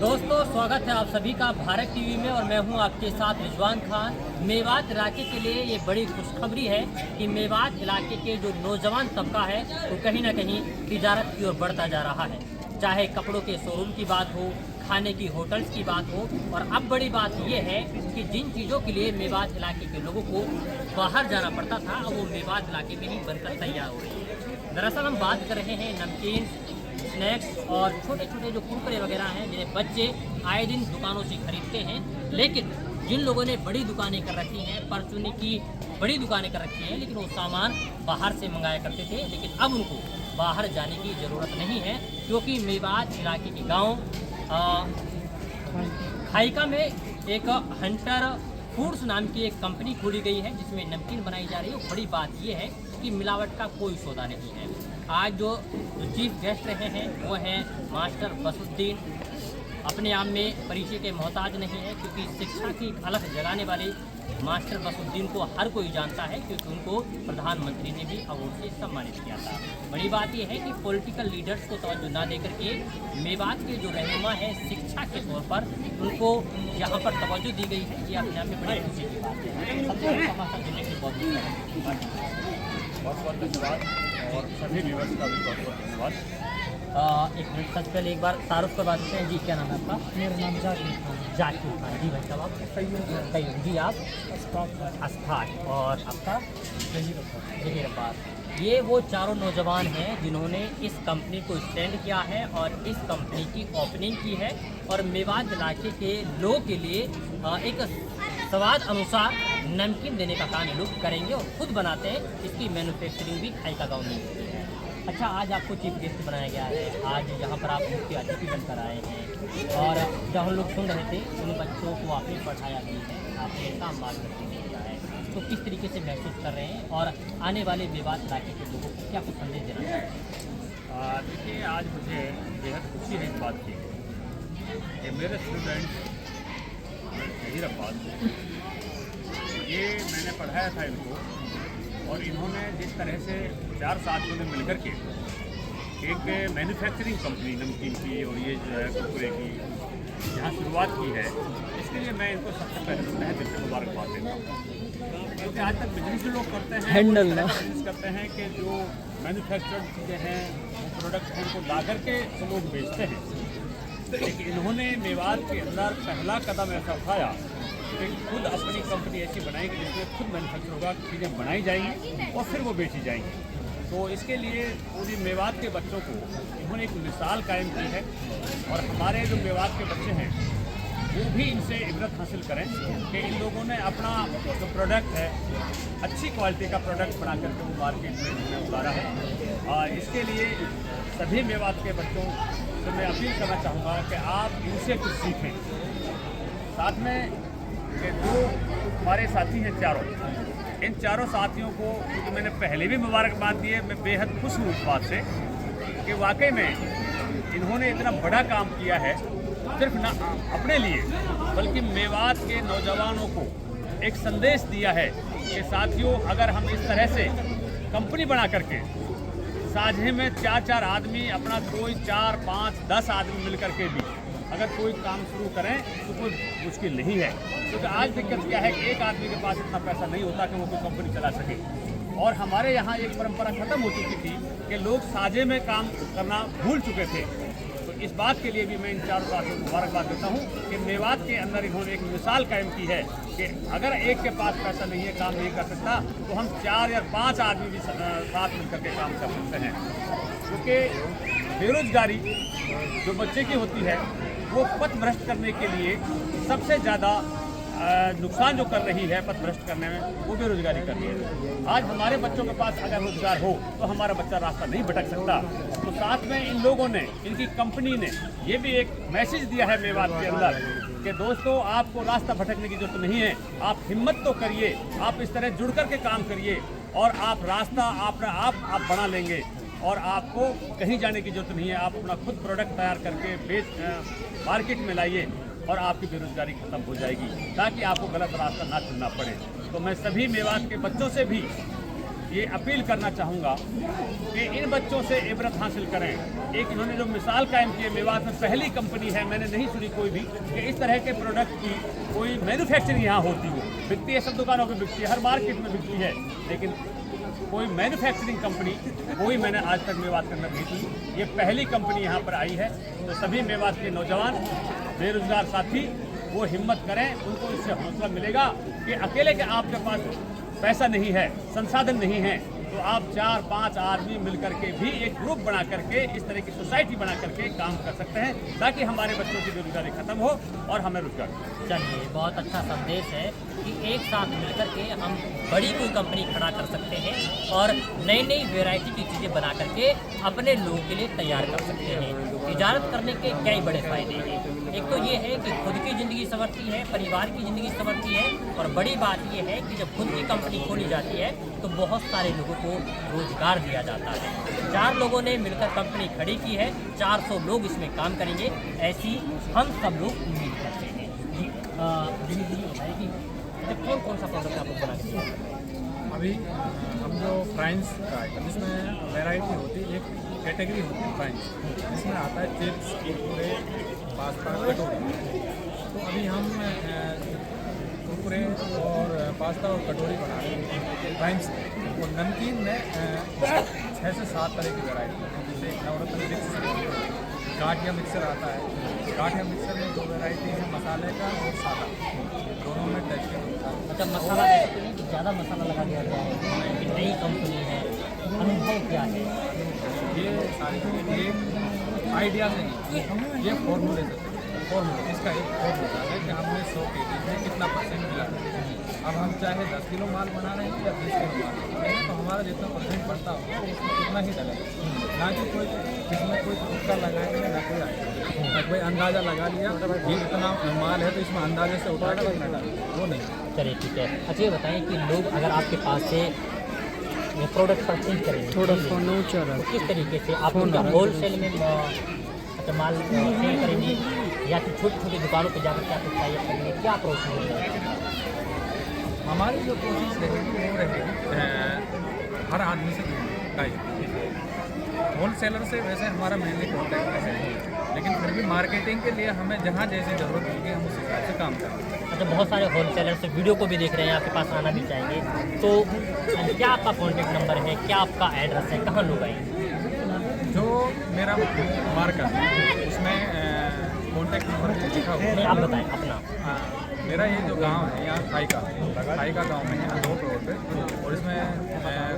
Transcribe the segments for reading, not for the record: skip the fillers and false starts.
दोस्तों, स्वागत है आप सभी का भारत टीवी में और मैं हूं आपके साथ रिजवान खान। मेवात इलाके के लिए ये बड़ी खुशखबरी है कि मेवात इलाके के जो नौजवान तबका है वो कहीं ना कहीं तिजारत की ओर बढ़ता जा रहा है। चाहे कपड़ों के शोरूम की बात हो, खाने की होटल्स की बात हो, और अब बड़ी बात यह है कि जिन चीज़ों के लिए मेवात इलाके के लोगों को बाहर जाना पड़ता था अब वो मेवात इलाके में ही बनकर तैयार हो रही है। दरअसल हम बात कर रहे हैं नमकीन, स्नैक्स और छोटे छोटे जो कुरकुरे वगैरह हैं जिन्हें बच्चे आए दिन दुकानों से खरीदते हैं। लेकिन जिन लोगों ने बड़ी दुकानें कर रखी हैं, परचूनी की बड़ी दुकानें कर रखी हैं, लेकिन वो सामान बाहर से मंगाया करते थे, लेकिन अब उनको बाहर जाने की ज़रूरत नहीं है क्योंकि मेवात इलाके के गांव खाइका में एक हंटर फूड्स नाम की एक कंपनी खोली गई है जिसमें नमकीन बनाई जा रही है। बड़ी बात यह है कि मिलावट का कोई सौदा नहीं है। आज जो चीफ गेस्ट रहे हैं वो हैं मास्टर बसुद्दीन। अपने आप में परिचय के मोहताज नहीं है क्योंकि शिक्षा की अलग जगाने वाले मास्टर बसुद्दीन को हर कोई जानता है क्योंकि उनको प्रधानमंत्री ने भी अवार्ड से सम्मानित किया था। बड़ी बात यह है कि पॉलिटिकल लीडर्स को तवज्जो ना देकर के मेवात के जो रहनुमा है शिक्षा के तौर पर उनको यहाँ पर तवज्जो दी गई है। ये अपने आप में बड़ी खुशी की बात है। सबसे समाचार देने के बहुत बहुत धन्यवाद और सभी व्यूअर्स का भी बहुत बहुत धन्यवाद। एक मिनट, सबसे पहले एक बार तारुफ करवा देते हैं। जी, क्या नाम है आपका? मेरा नाम जाकिर खान। जाकिर खान। जी भाई साहब, आप कहीं जी आप अस्फाक और आपका जहीर अब्बास। ये वो चारों नौजवान हैं जिन्होंने इस कंपनी को स्टैंड किया है और इस कंपनी की ओपनिंग की है और मेवात इलाके के लोगों के लिए एक स्वाद अनुसार नमकीन देने का काम ये लोग करेंगे और खुद बनाते हैं। इसकी मैन्युफैक्चरिंग भी खाइका गाँव में होती है। अच्छा, आज आपको चीफ गेस्ट बनाया गया है, आज यहाँ पर आप मुख्य अतिथि बनकर आए हैं और जब हम लोग सुन रहे थे उन बच्चों को आपने पढ़ाया भी है, आपने काम मार्गदर्शन किया है, तो किस तरीके से महसूस कर रहे हैं और आने वाले मेवात इलाके के लोगों को क्या कुछ संदेश देना चाहते हैं? देखिए, आज मुझे बेहद खुशी है इस बात की कि मेरे स्टूडेंट जहीर अब्बास, ये मैंने पढ़ाया था इनको और इन्होंने जिस तरह से 4 साथियों ने मिलकर के एक मैन्युफैक्चरिंग कंपनी नमकीन की और ये जो है कुरकुरे की यहाँ शुरुआत की है, इसके लिए मैं इनको सबसे पहले तहे दिल से मुबारकबाद देता हूँ। क्योंकि आज तक बिजनेस लोग करते हैं, बिजनेस करते हैं कि जो मैन्युफैक्चर्ड चीज़ें हैं, वो प्रोडक्ट हैं, उनको ला करके लोग बेचते हैं। लेकिन इन्होंने मेवात के अंदर पहला कदम ऐसा उठाया कि खुद अपनी कंपनी ऐसी बनाएगी जिसमें खुद मैन्युफैक्चर होगा, चीज़ें बनाई जाएंगी और फिर वो बेची जाएंगी। तो इसके लिए पूरी मेवात के बच्चों को इन्होंने एक मिसाल कायम की है और हमारे जो मेवात के बच्चे हैं वो भी इनसे इबरत हासिल करें कि इन लोगों ने अपना जो प्रोडक्ट है अच्छी क्वालिटी का प्रोडक्ट बना करके वो मार्केट में इन्होंने उतारा है। इसके लिए सभी मेवात के बच्चों से मैं अपील करना चाहूँगा कि आप इनसे कुछ सीखें। साथ में कि जो हमारे साथी हैं चारों, इन चारों साथियों को क्योंकि मैंने पहले भी मुबारकबाद दी है, मैं बेहद खुश हूँ इस बात से कि वाकई में इन्होंने इतना बड़ा काम किया है, सिर्फ ना अपने लिए बल्कि मेवात के नौजवानों को एक संदेश दिया है कि साथियों, अगर हम इस तरह से कंपनी बना करके साझे में 4-4 आदमी अपना कोई 4, 5, 10 आदमी मिल करके भी अगर कोई काम शुरू करें तो कोई मुश्किल नहीं है। क्योंकि आज दिक्कत क्या है कि एक आदमी के पास इतना पैसा नहीं होता कि वो कोई कंपनी चला सके और हमारे यहाँ एक परंपरा ख़त्म हो चुकी थी कि लोग साझे में काम करना भूल चुके थे। तो इस बात के लिए भी मैं इन चारों साथियों को मुबारकबाद देता हूँ कि मेवात के अंदर इन्होंने एक मिसाल कायम की है कि अगर एक के पास पैसा नहीं है, काम नहीं कर सकता, तो हम 4 या 5 आदमी भी साथ मिल करके काम कर सकते हैं। क्योंकि बेरोजगारी जो बच्चे की होती है वो पथ भ्रष्ट करने के लिए सबसे ज़्यादा नुकसान जो कर रही है पथ भ्रष्ट करने में, वो बेरोजगारी कर रही है। आज हमारे बच्चों के पास अगर रोजगार हो तो हमारा बच्चा रास्ता नहीं भटक सकता। तो साथ में इन लोगों ने, इनकी कंपनी ने ये भी एक मैसेज दिया है मेवात के अंदर कि दोस्तों, आपको रास्ता भटकने की जरूरत नहीं है, आप हिम्मत तो करिए, आप इस तरह जुड़ कर के काम करिए और आप रास्ता आप बना लेंगे और आपको कहीं जाने की जरूरत नहीं है। आप अपना खुद प्रोडक्ट तैयार करके मार्केट में लाइए और आपकी बेरोजगारी खत्म हो जाएगी ताकि आपको गलत रास्ता ना चुनना पड़े। तो मैं सभी मेवात के बच्चों से भी ये अपील करना चाहूँगा कि इन बच्चों से इबरत हासिल करें। एक इन्होंने जो मिसाल कायम की है, मेवात में पहली कंपनी है, मैंने नहीं सुनी कोई भी कि इस तरह के प्रोडक्ट की कोई मैन्युफैक्चरिंग यहाँ होती हो। बिकती है, सब दुकानों पर बिकती है, हर मार्केट में बिकती है, लेकिन कोई मैन्युफैक्चरिंग कंपनी कोई मैंने आज तक मेवात के अंदर नहीं सुनी। ये पहली कंपनी यहाँ पर आई है। तो सभी मेवात के नौजवान बेरोजगार साथी वो हिम्मत करें, उनको इससे हौसला मिलेगा कि अकेले के आपके पास पैसा नहीं है, संसाधन नहीं है, तो आप 4-5 आदमी मिलकर के भी एक ग्रुप बना करके इस तरह की सोसाइटी बना करके काम कर सकते हैं, ताकि हमारे बच्चों की बेरोजगारी खत्म हो और हमें रोजगार। चलिए, बहुत अच्छा संदेश है कि एक साथ मिलकर के हम बड़ी कोई कंपनी खड़ा कर सकते हैं और नई नई वैरायटी की चीज़ें बना करके अपने लोगों के लिए तैयार कर सकते हैं। तिजारत करने के कई बड़े फ़ायदे हैं। एक तो ये है कि खुद की ज़िंदगी संवरती है, परिवार की ज़िंदगी संवरती है, और बड़ी बात ये है कि जब खुद की कंपनी खोली जाती है तो बहुत सारे लोगों को रोज़गार दिया जाता है। 4 लोगों ने मिलकर कंपनी खड़ी की है, 400 लोग इसमें काम करेंगे, ऐसी हम सब लोग उम्मीद करते हैं। जी दिलीप जी बताइए कि कौन कौन सा प्रोडक्ट आप लोग बना के दिए? अभी हम जो फ्राइज़ का आइटम, इसमें वैरायटी होती है, एक कैटेगरी होती है फ्राइज़, जिसमें आता है चिप्स, कुरकुरे, पास्ता, कटोरी। तो अभी हम कुरकुरे और पास्ता और कटोरी बना रहे हैं फ्राइज़। और नमकीन में 6 से 7 तरह की वैरायटी है, जैसे नवरत्न मिक्स, गाठिया मिक्सर आता है। गाठिया मिक्सर में 2 वैरायटी है, मसाले का और सादा, दोनों में टेस्टिंग होता है। अच्छा, मसाला ऐसा नहीं कि ज़्यादा मसाला लगा दिया गया है, कि नई कंपनी है, अनुभव क्या है? ये सारी ये आइडिया नहीं, ये फॉर्मूले से फॉर्मूला, इसका एक फॉर्मूला है कि हमने 100 kg में कितना % मिला। अब हम चाहे 10 किलो माल बना रहे हैं या 20 किलो माल बना रहे हैं, तो हमारा जितना % बढ़ता होगा उसमें कितना ही डलेगा। ना कि कोई इसमें कोई तुक्का लगाएंगे, ना कोई आइडिया, ना कोई अंदाज़ा लगा लिया ये इतना माल है तो इसमें अंदाजे से उठा के इतना डालें, वो नहीं। चलिए ठीक है। अच्छा, ये बताएं कि लोग अगर आपके पास से ये प्रोडक्ट परचेज करेंगे थोड़ा फोन ऊँचा तो किस तरीके से आप उनका होल सेल में अच्छा माल सेल करेंगे या फिर छोटी छोटी दुकानों पर जाकर के आप टाई अप करेंगे, क्या अप्रोच होगा? हमारी जो कोशिश रहेगी वो रहेगी हर आदमी से टाइप। होल सेलर से वैसे हमारा मेनली कॉन्टैक्ट है, लेकिन फिर भी मार्केटिंग के लिए हमें जहाँ जैसे ज़रूरत होगी हम उस हिसाब से काम करेंगे। अच्छा, बहुत सारे होल सेलर से वीडियो को भी देख रहे हैं, आपके पास आना भी चाहेंगे, तो क्या आपका कॉन्टैक्ट नंबर है, क्या आपका एड्रेस है, कहाँ लोग आएंगे? जो मेरा मार्का है उसमें कॉन्टैक्ट नंबर लिखा हुआ है। नहीं, आप बताएं अपना। मेरा ये जो गांव है यहाँ खाई का गांव में यहाँ 2 करोड़ पे, और इसमें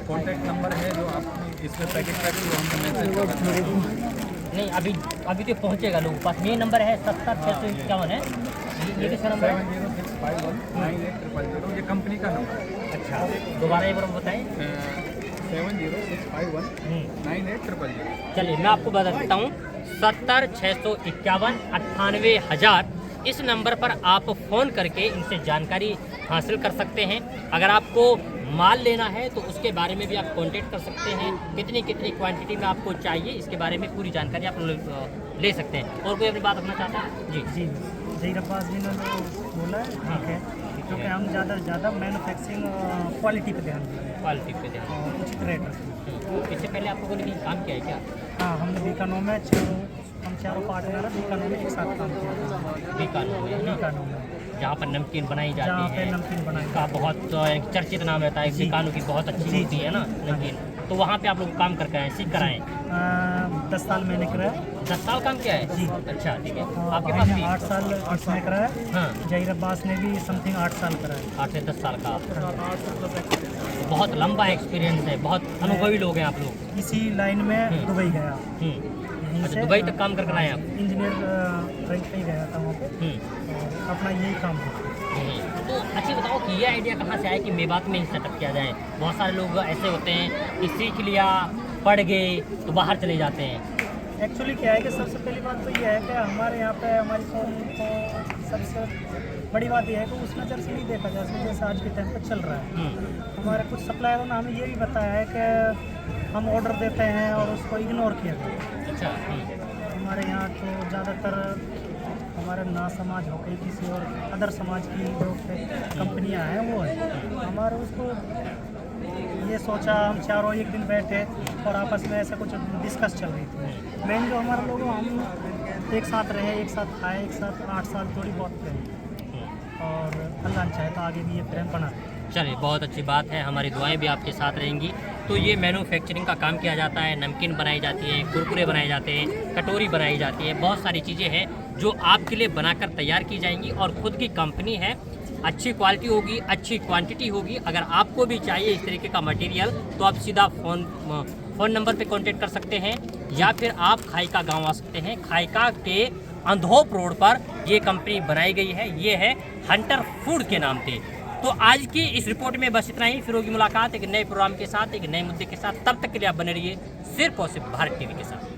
कॉन्टैक्ट नंबर है जो आप इसमें पैकेट जो हमने मैसेज कर नहीं, अभी तो पहुँचेगा लोगों के पास। मेन नंबर है 70-651 है, ये किसका नंबर है? 70619800, ये कंपनी का नंबर है। अच्छा, दोबारा एक बार बताएं। 70619800। चलिए, मैं आपको बता देता हूँ, 70-651 98,000 इस नंबर पर आप फ़ोन करके इनसे जानकारी हासिल कर सकते हैं। अगर आपको माल लेना है तो उसके बारे में भी आप कांटेक्ट कर सकते हैं, कितनी क्वांटिटी में आपको चाहिए इसके बारे में पूरी जानकारी आप ले सकते हैं। और कोई अपनी बात रखना चाहता है? जी जी जहीर अब्बास जी ने जो बोला है ठीक है, क्योंकि हम ज़्यादा से ज़्यादा मैन्युफैक्चरिंग क्वालिटी पे ध्यान दें क्वालिटी पे ध्यान। और उचित रेट रखें। इससे पहले आप लोगों ने कहीं काम किया है क्या? हाँ, हमने बीकानो में हम चारों पार्टनर बीकानो में एक साथ काम किया। बीकानो में, बीकानो में जहाँ पर नमकीन बनाई जहाँ जाती पे है, नमकीन बनाई का बहुत चर्चित नाम रहता है, बीकानो की बहुत अच्छी जी, होती है ना नमकीन, तो वहाँ पे आप लोग काम करके आए, सीख कर आए? 10 साल मैंने कराया। 10 साल काम किया है जी। अच्छा, ठीक है। आपके भाई पास ने भी 8 साल इसमें कराया। हाँ, जहीर अब्बास ने भी समथिंग 8 साल कराया। 8 से 10 साल का बहुत लंबा एक्सपीरियंस है, बहुत अनुभवी लोग हैं आप लोग। इसी लाइन में दुबई गया। अच्छा, दुबई तक काम करके आए आप? इंजीनियर रैंक पे ही गया था वहाँ पे, और अपना यही काम था। तो अच्छी बताओ कि ये आइडिया कहाँ से आया कि मेवात में ही सेटअप किया जाए? बहुत सारे लोग ऐसे होते हैं कि सीख लिया, पढ़ गए तो बाहर चले जाते हैं। एक्चुअली क्या है कि सबसे पहली बात तो ये है कि हमारे यहाँ पे हमारी कौम को सबसे बड़ी बात यह है कि उस नज़र से नहीं देखा जा सकता जैसे आज के टाइम पर चल रहा है। हमारे कुछ सप्लायरों ने हमें ये भी बताया है कि हम ऑर्डर देते हैं और उसको इग्नोर किया जाता है। अच्छा। हमारे यहाँ तो ज़्यादातर हमारे ना समाज हो गई किसी और अदर समाज की जो कंपनियां हैं वो है, हमारे उसको ये ये सोचा, हम चारों एक दिन बैठे और आपस में ऐसे कुछ डिस्कस चल रही थी। मेन जो हमारे लोग हम एक साथ रहे, एक साथ खाए, एक साथ 8 साल थोड़ी बहुत रहे और अल्लाह चाहे तो आगे भी ये प्रेम बना रहे। चलिए, बहुत अच्छी बात है, हमारी दुआएं भी आपके साथ रहेंगी। तो ये मैन्युफैक्चरिंग का काम किया जाता है, नमकीन बनाई जाती है, कुरकुरे बनाए जाते हैं, कटोरी बनाई जाती है, बहुत सारी चीज़ें हैं जो आपके लिए बनाकर तैयार की जाएंगी और ख़ुद की कंपनी है। अच्छी क्वालिटी होगी, अच्छी क्वांटिटी होगी। अगर आपको भी चाहिए इस तरीके का मटेरियल तो आप सीधा फ़ोन नंबर पे कांटेक्ट कर सकते हैं या फिर आप खाइका गांव आ सकते हैं। खाइका के अंधोप रोड पर ये कंपनी बनाई गई है, ये है हंटर फूड के नाम पे। तो आज की इस रिपोर्ट में बस इतना ही। फिर होगी मुलाकात एक नए प्रोग्राम के साथ, एक नए मुद्दे के साथ। तब तक के लिए आप बने रहिए सिर्फ और सिर्फ भारत टीवी के साथ।